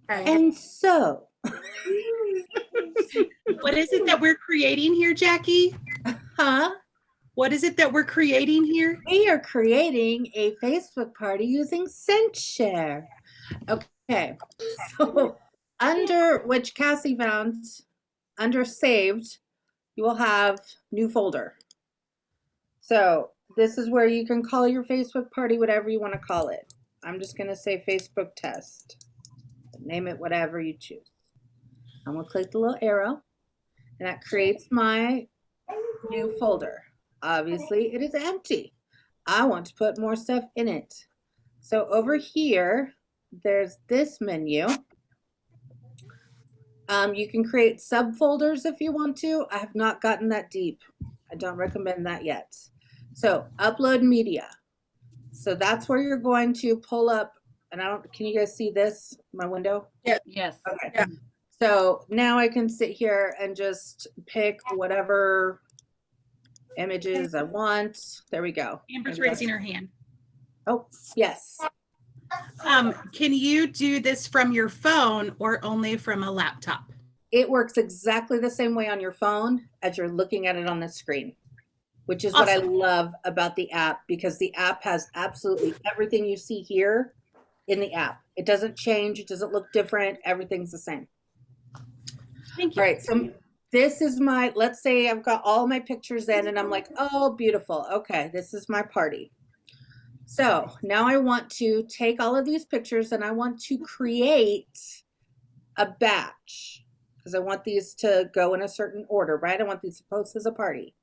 And so, what is it that we're creating here, Jacqui? huh? What is it that we're creating here? We are creating a Facebook party using Cinchshare. Okay, so under which Cassie found, under saved, you will have new folder. So this is where you can call your Facebook party whatever you want to call it. I'm just going to say Facebook test. Name it whatever you choose. I'm going to click the little arrow, and that creates my new folder. Obviously, it is empty. I want to put more stuff in it. So over here, there's this menu. You can create subfolders if you want to. I have not gotten that deep. I don't recommend that yet. So upload media. So that's where you're going to pull up, and can you guys see this, my window? Yeah. Yes. Okay. Yeah. So now I can sit here and just pick whatever images I want. There we go. Amber's raising her hand. Oh, yes. Can you do this from your phone or only from a laptop? It works exactly the same way on your phone as you're looking at it on the screen, which is what I love about the app, because the app has absolutely everything you see here in the app. It doesn't change. It doesn't look different. Everything's the same. Thank you. All right. So this is my, let's say I've got all my pictures in and I'm like, oh, beautiful. Okay. This is my party. So now I want to take all of these pictures and I want to create a batch, because I want these to go in a certain order, right? I want these to post as a party.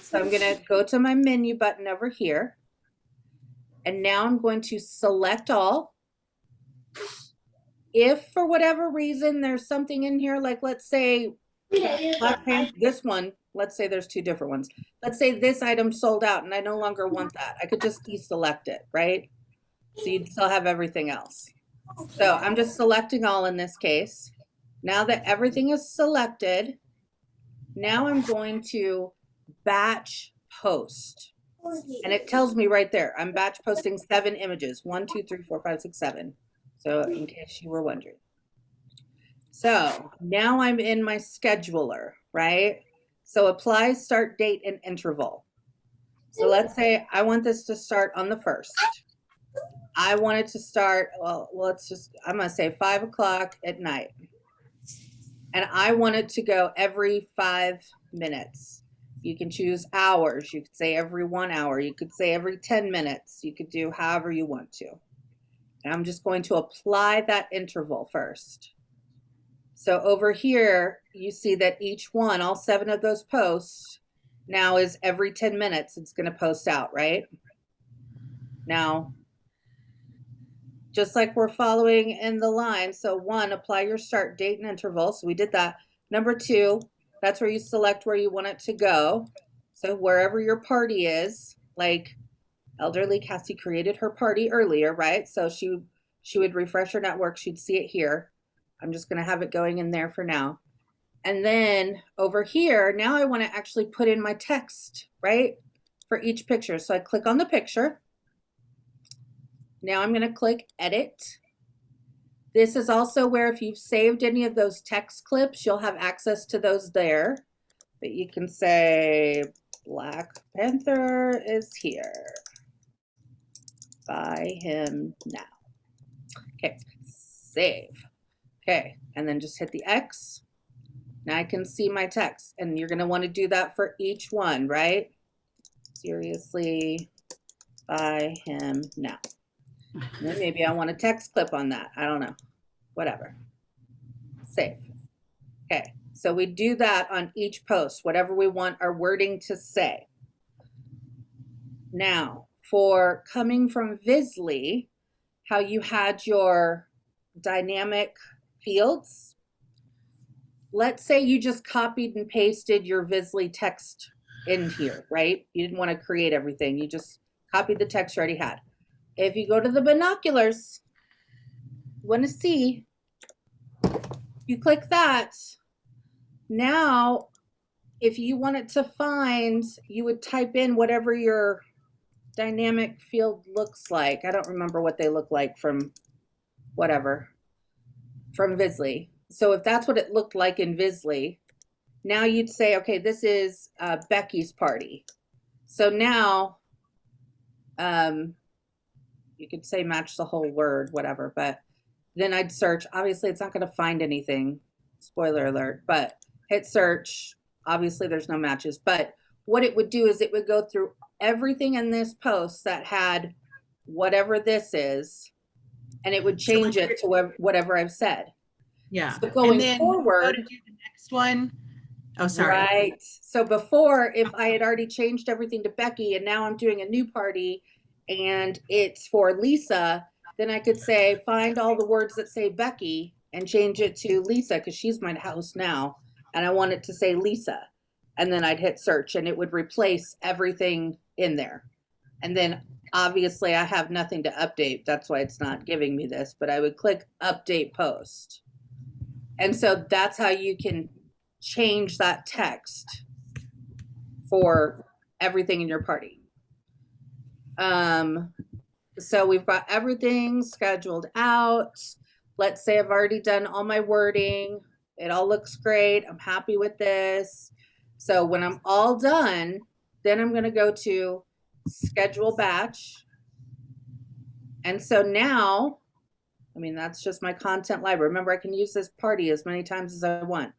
So I'm going to go to my menu button over here. And now I'm going to select all. If for whatever reason there's something in here, like let's say Black Panther, this one, let's say there's two different ones. Let's say this item sold out and I no longer want that. I could just deselect it, right? So you'd still have everything else. So I'm just selecting all in this case. Now that everything is selected, now I'm going to batch post. And it tells me right there, I'm batch posting 7 images. 1, 2, 3, 4, 5, 6, 7. So in case you were wondering. So now I'm in my scheduler, right? So apply start date and interval. So let's say I want this to start on the 1st. I want it to start, well, I'm going to say 5 o'clock at night. And I want it to go every 5 minutes. You can choose hours. You could say every 1 hour. You could say every 10 minutes. You could do however you want to. And I'm just going to apply that interval first. So over here, you see that each one, all 7 of those posts, now is every 10 minutes it's going to post out, right? Now, just like we're following in the line, so 1, apply your start date and interval. So we did that. Number 2, that's where you select where you want it to go. So wherever your party is, like Elderly Cassie created her party earlier, right? So she would refresh her network. She'd see it here. I'm just going to have it going in there for now. And then over here, now I want to actually put in my text, right? For each picture. So I click on the picture. Now I'm going to click edit. This is also where if you've saved any of those text clips, you'll have access to those there. But you can say Black Panther is here. Buy him now. Okay, save. Okay, and then just hit the X. Now I can see my text, and you're going to want to do that for each one, right? Seriously, buy him now. And then maybe I want a text clip on that. I don't know. Whatever. Save. Okay, so we do that on each post, whatever we want our wording to say. Now, for coming from Visly, how you had your dynamic fields. Let's say you just copied and pasted your Visly text in here, right? You didn't want to create everything. You just copied the text you already had. If you go to the binoculars, you want to see, you click that. Now, if you wanted to find, you would type in whatever your dynamic field looks like. I don't remember what they look like from whatever, from Visly. So if that's what it looked like in Visly, now you'd say, okay, this is Becky's party. So now you could say match the whole word, whatever, but then I'd search. Obviously, it's not going to find anything. Spoiler alert, but hit search. Obviously, there's no matches, but what it would do is it would go through everything in this post that had whatever this is, and it would change it to whatever I've said. Yeah. So going forward, go to do the next one. Oh, sorry. Right. So before, if I had already changed everything to Becky and now I'm doing a new party and it's for Lisa, then I could say, find all the words that say Becky and change it to Lisa because she's my host now. And I want it to say Lisa. And then I'd hit search and it would replace everything in there. And then obviously I have nothing to update. That's why it's not giving me this, but I would click update post. And so that's how you can change that text for everything in your party. So we've got everything scheduled out. Let's say I've already done all my wording. It all looks great. I'm happy with this. So when I'm all done, then I'm going to go to schedule batch. And so now, I mean, that's just my content library. Remember, I can use this party as many times as I want.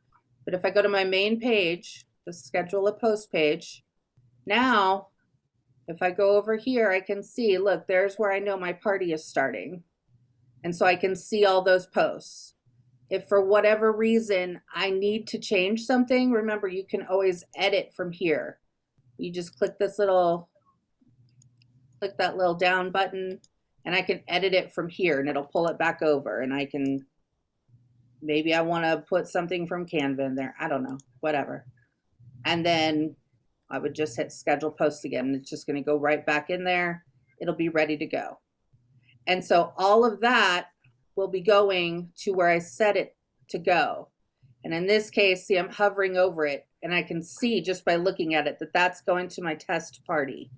But if I go to my main page, the schedule a post page, now, if I go over here, I can see, look, there's where I know my party is starting. And so I can see all those posts. If for whatever reason I need to change something, remember, you can always edit from here. You just click that little down button and I can edit it from here and it'll pull it back over and I can, maybe I want to put something from Canva in there. I don't know, whatever. And then I would just hit schedule post again. It's just going to go right back in there. It'll be ready to go. And so all of that will be going to where I set it to go. And in this case, see, I'm hovering over it and I can see just by looking at it that that's going to my test party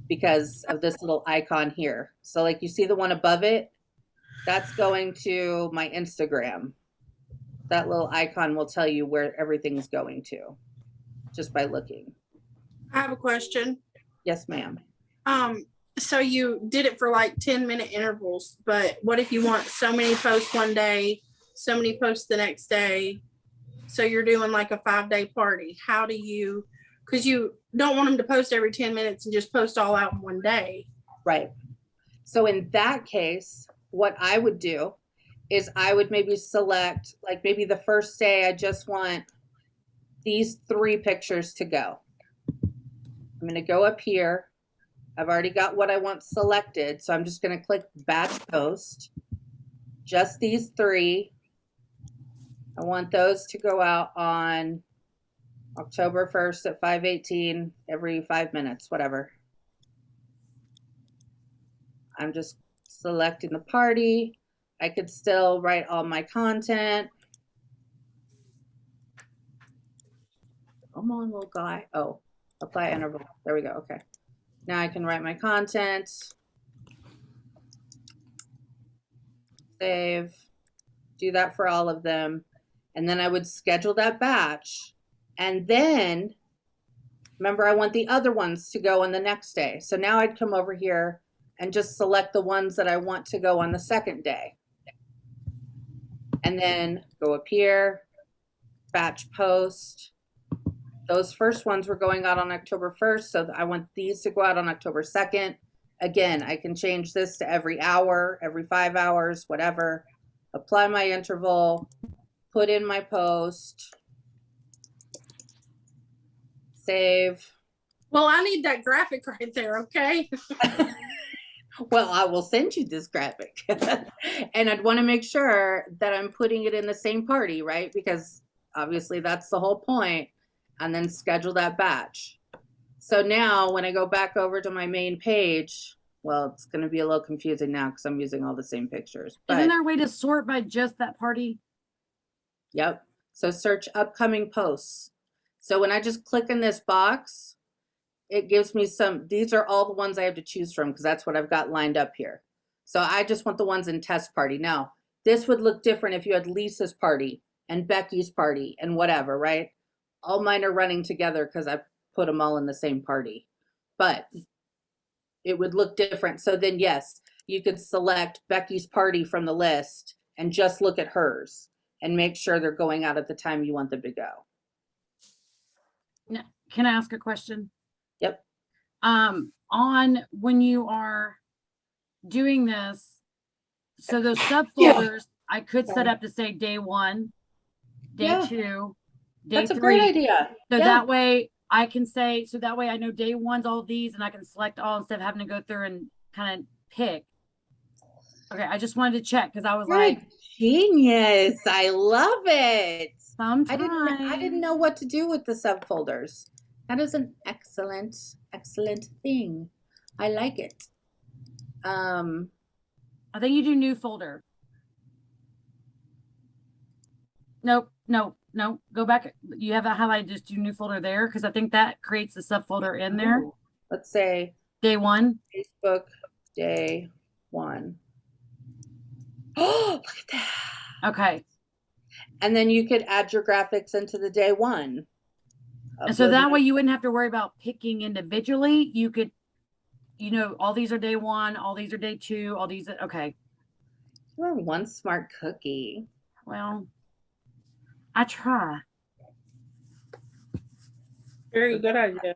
because of this little icon here. So like you see the one above it, that's going to my Instagram. That little icon will tell you where everything's going to just by looking. I have a question. Yes, ma'am. So you did it for like 10-minute intervals, but what if you want so many posts one day, so many posts the next day? So you're doing like a 5-day party. How do you, because you don't want them to post every 10 minutes and just post all out in one day. Right. So in that case, what I would do is I would maybe select, like maybe the first day, I just want these 3 pictures to go. I'm going to go up here. I've already got what I want selected. So I'm just going to click batch post. Just these 3. I want those to go out on October 1st at 5:18 every 5 minutes, whatever. I'm just selecting the party. I could still write all my content. Come on, little guy. Oh, apply interval. There we go. Okay. Now I can write my content. Save. Do that for all of them. And then I would schedule that batch. And then, remember, I want the other ones to go on the next day. So now I'd come over here and just select the ones that I want to go on the second day. And then go up here, batch post. Those first ones were going out on October 1st. So I want these to go out on October 2nd. Again, I can change this to every hour, every 5 hours, whatever. Apply my interval, put in my post, save. Well, I need that graphic right there, okay? Well, I will send you this graphic. And I'd want to make sure that I'm putting it in the same party, right? Because obviously that's the whole point. And then schedule that batch. So now when I go back over to my main page, well, it's going to be a little confusing now because I'm using all the same pictures. But, isn't there a way to sort by just that party? Yep. So search upcoming posts. So when I just click in this box, it gives me these are all the ones I have to choose from because that's what I've got lined up here. So I just want the ones in test party. Now, this would look different if you had Lisa's party and Becky's party and whatever, right? All mine are running together because I put them all in the same party. But it would look different. So then, yes, you could select Becky's party from the list and just look at hers and make sure they're going out at the time you want them to go. Now, can I ask a question? Yep. On when you are doing this, so those subfolders, I could set up to say day 1, day Yeah. 2, day That's 3. a great idea. So Yeah. that way I can say, so that way I know day 1's all these and I can select all instead of having to go through and kind of pick. Okay, I just wanted to check because I was You're like, a genius. I love it. sometimes I didn't know what to do with the subfolders. That is an excellent thing. I like it. I think you do new folder. Nope, no. Go back. You have that highlighted, just do new folder there because I think that creates a subfolder in there. Ooh, let's say Day 1. Facebook day 1. Oh, look at that. Okay. And then you could add your graphics into the day 1. And so Upload that them. way you wouldn't have to worry about picking individually. You could, all these are day 1, all these are day 2, all these are, okay. You're one smart cookie. Well, I try. Very good idea.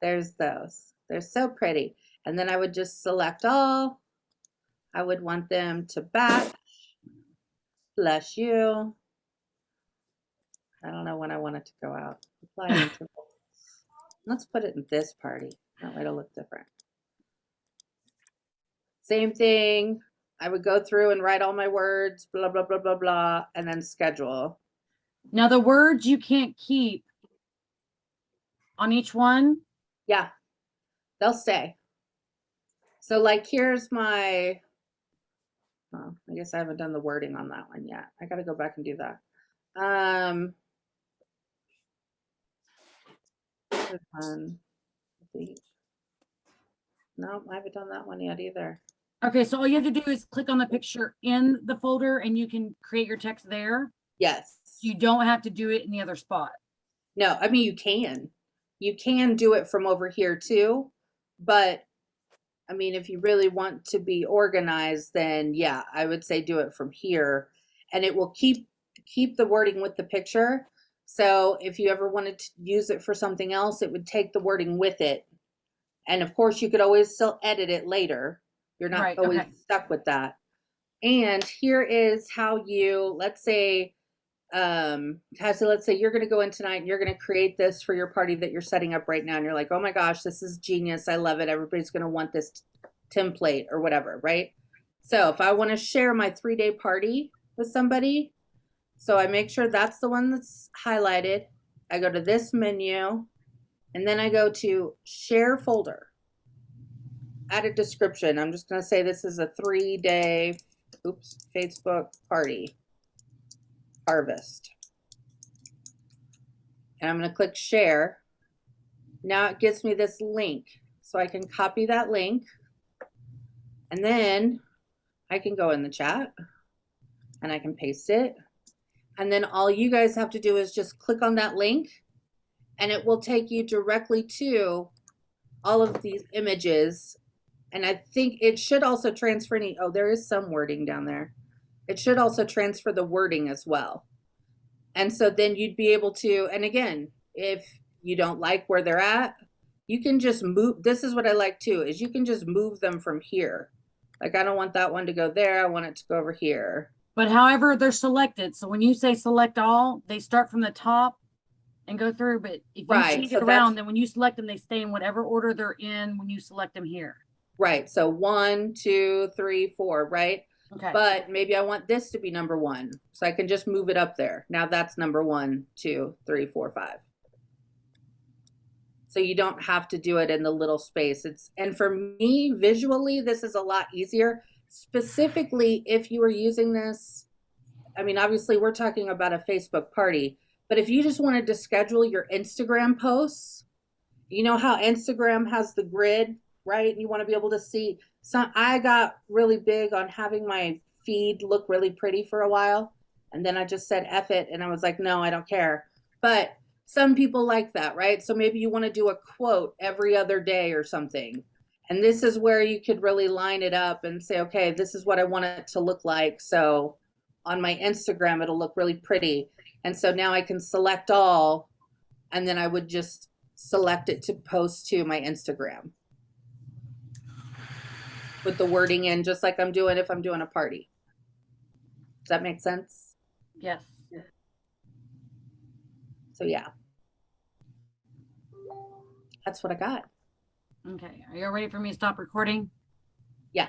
There's those. They're so pretty. And then I would just select all. I would want them to batch. Bless you. I don't know when I want it to go out. Apply intervals. Let's put it in this party. That way it'll look different. Same thing. I would go through and write all my words, blah, blah, blah, blah, blah, and then schedule. Now the words you can't keep on each one. Yeah, they'll stay. So like here's my, oh, I guess I haven't done the wording on that one yet. I got to go back and do that. Here's one. No, I haven't done that one yet either. Okay, so all you have to do is click on the picture in the folder and you can create your text there. Yes. You don't have to do it in the other spot. No, I mean, you can. You can do it from over here too. But I mean, if you really want to be organized, then yeah, I would say do it from here. And it will keep the wording with the picture. So if you ever wanted to use it for something else, it would take the wording with it. And of course, you could always still edit it later. You're not Right, always okay. stuck with that. And here is how you, let's say you're going to go in tonight and you're going to create this for your party that you're setting up right now. And you're like, oh my gosh, this is genius. I love it. Everybody's going to want this template or whatever, right? So if I want to share my 3-day party with somebody, so I make sure that's the one that's highlighted. I go to this menu and then I go to share folder. Add a description. I'm just going to say this is a 3-day, Facebook party harvest. And I'm going to click share. Now it gives me this link. So I can copy that link. And then I can go in the chat and I can paste it. And then all you guys have to do is just click on that link and it will take you directly to all of these images. And I think it should also transfer there is some wording down there. It should also transfer the wording as well. And so then you'd be able to, and again, if you don't like where they're at, you can just move. This is what I like too, is you can just move them from here. Like, I don't want that one to go there. I want it to go over here. But however, they're selected. So when you say select all, they start from the top and go through. But if you change it around, then when you select them, they stay in whatever order they're in when you select them here. Right. So 1, 2, 3, 4, right? Okay. But maybe I want this to be number 1. So I can just move it up there. Now that's number 1, 2, 3, 4, 5. So you don't have to do it in the little space. And for me, visually, this is a lot easier. Specifically, if you were using this, I mean, obviously we're talking about a Facebook party, but if you just wanted to schedule your Instagram posts You know how Instagram has the grid, right? You want to be able to see. So I got really big on having my feed look really pretty for a while. And then I just said F it. And I was like, no, I don't care. But some people like that, right? So maybe you want to do a quote every other day or something. And this is where you could really line it up and say, okay, this is what I want it to look like. So on my Instagram, it'll look really pretty. And so now I can select all, and then I would just select it to post to my Instagram with the wording in, just like I'm doing if I'm doing a party. Does that make sense? Yes. So yeah, that's what I got. Okay. Are you ready for me to stop recording? Yeah.